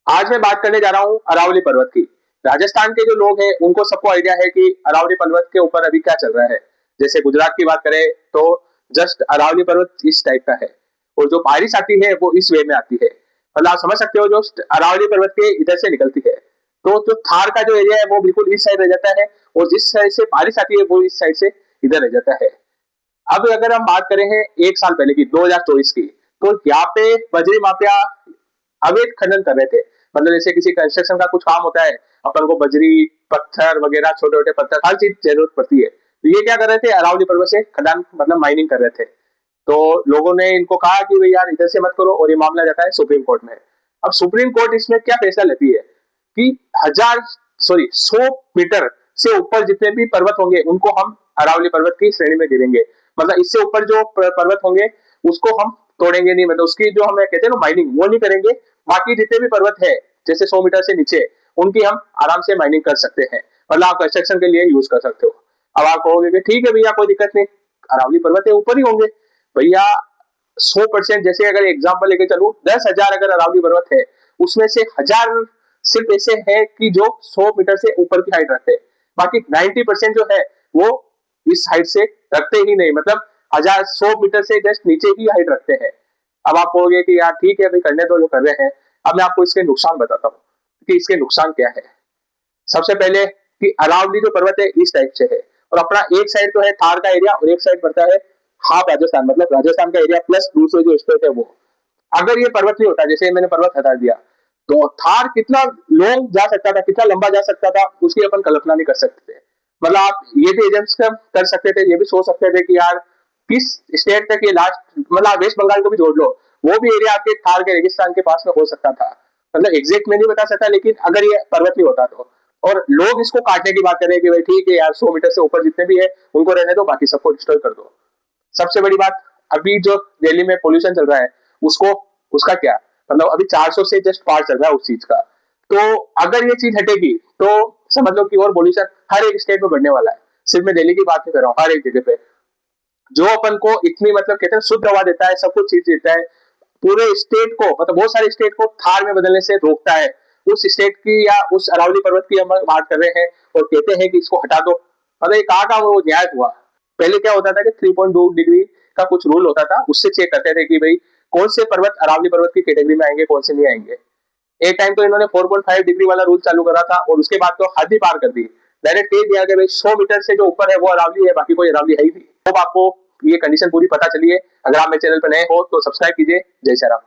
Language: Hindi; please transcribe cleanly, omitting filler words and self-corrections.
आज मैं बात करने जा रहा हूँ अरावली पर्वत की। राजस्थान के जो लोग हैं उनको सबको आइडिया है कि अरावली पर्वत के ऊपर अभी क्या चल रहा है। जैसे गुजरात की बात करें तो जस्ट अरावली पर्वत इस टाइप का है और जो बारिश आती है वो इस वे में आती है। मतलब आप समझ सकते हो जो अरावली पर्वत के इधर से निकलती है तो जो थार का जो एरिया है वो बिल्कुल इस साइड रह जाता है और जिस साइड से बारिश आती है वो इस साइड से इधर रह जाता है। अब अगर हम बात करें हैं एक साल पहले की 2024 की, तो यहाँ पे बजरी माफिया अवैध खनन कर रहे थे। मतलब जैसे किसी कंस्ट्रक्शन का कुछ काम होता है, अपन को बजरी पत्थर वगैरह छोटे छोटे पत्थर हर चीज जरूरत पड़ती है, तो ये क्या कर रहे थे अरावली पर्वत से खदान मतलब माइनिंग कर रहे थे। तो लोगों ने इनको कहा कि भाई यार इधर से मत करो और ये मामला जाता है सुप्रीम कोर्ट में। अब सुप्रीम कोर्ट इसमें क्या फैसला लेती है कि 100 मीटर से ऊपर जितने भी पर्वत होंगे उनको हम अरावली पर्वत की श्रेणी में गिरेंगे। मतलब इससे ऊपर जो पर्वत होंगे उसको हम तोड़ेंगे नहीं, मतलब उसकी जो हमें कहते हैं ना माइनिंग वो नहीं करेंगे। बाकी जितने भी पर्वत है जैसे 100 मीटर से नीचे उनकी हम आराम से माइनिंग कर सकते हैं, मतलब आप कंस्ट्रक्शन के लिए यूज कर सकते हो। अब आप कहोगे कि ठीक है भैया कोई दिक्कत नहीं, अरावली पर्वत है ऊपर ही होंगे। भैया 100% जैसे अगर एग्जाम्पल लेके चलू 10,000 अगर अरावली पर्वत है उसमें से 1,000 सिर्फ ऐसे है कि जो 100 मीटर से ऊपर की हाइट रखते हैं। बाकी 90% जो है वो इस हाइट से रखते ही नहीं, मतलब 1,000 100 मीटर से जस्ट नीचे ही हाइट रखते हैं। अब आप कहोगे कि यार ठीक है भाई करने दो जो कर रहे हैं। अब मैं आपको इसके नुकसान बताता हूँ कि इसके नुकसान क्या है। सबसे पहले कि अरावली जो पर्वत है इस टाइप से है और अपना एक साइड तो है थार का एरिया और एक साइड पड़ता है हाफ राजस्थान, मतलब राजस्थान का एरिया प्लस दूसरे जो स्टेट है वो। अगर ये पर्वत नहीं होता, जैसे मैंने पर्वत हटा दिया, तो थार कितना लॉन्ग जा सकता था, कितना लंबा जा सकता था उसकी अपन कल्पना नहीं कर सकते थे। मतलब आप ये भी एजेंट्स कर सकते थे, ये भी सोच सकते थे कि यार किस स्टेट तक ये लास्ट, मतलब आप वेस्ट बंगाल को भी जोड़ लो वो भी एरिया आपके थार के रेगिस्तान के पास में हो सकता था। मतलब एग्जैक्ट में नहीं बता सकता लेकिन अगर ये पर्वत नहीं होता तो। और लोग इसको काटने की बात करें कि भाई ठीक है यार 100 मीटर से ऊपर जितने भी है उनको रहने दो बाकी सबको डिस्ट्रॉय कर दो। सबसे बड़ी बात, अभी जो दिल्ली में पोल्यूशन चल रहा है उसको उसका क्या, मतलब अभी 400 से जस्ट पार चल रहा है उस चीज का। तो अगर ये चीज हटेगी तो समझ लो कि और पोल्यूशन हर एक स्टेट में बढ़ने वाला है। सिर्फ मैं दिल्ली की बात नहीं कर रहा हूँ, हर एक जगह पे जो अपन को इतनी मतलब कहते हैं शुद्ध हवा देता है, सब कुछ चीज देता है, पूरे स्टेट को मतलब बहुत सारे स्टेट को थार में बदलने से रोकता है। उस स्टेट की या उस अरावली पर्वत की हम बात कर रहे हैं और कहते हैं कि इसको हटा दो। मतलब ये कहाँ का वो न्याय हुआ। पहले क्या होता था कि 3.2 डिग्री का कुछ रूल होता था, उससे चेक करते थे कि भाई कौन से पर्वत अरावली पर्वत की कैटेगरी में आएंगे कौन से नहीं आएंगे। एक टाइम तो इन्होंने 4.5 डिग्री वाला रूल चालू करा था और उसके बाद तो हद ही पार कर दी। डायरेक्ट कह दिया कि भाई 100 मीटर से जो ऊपर है वो अरावली है, बाकी कोई अरावली है ही नहीं। अब आपको ये कंडीशन पूरी पता चली है। अगर आप मेरे चैनल पर नए हो तो सब्सक्राइब कीजिए। जय श्री राम।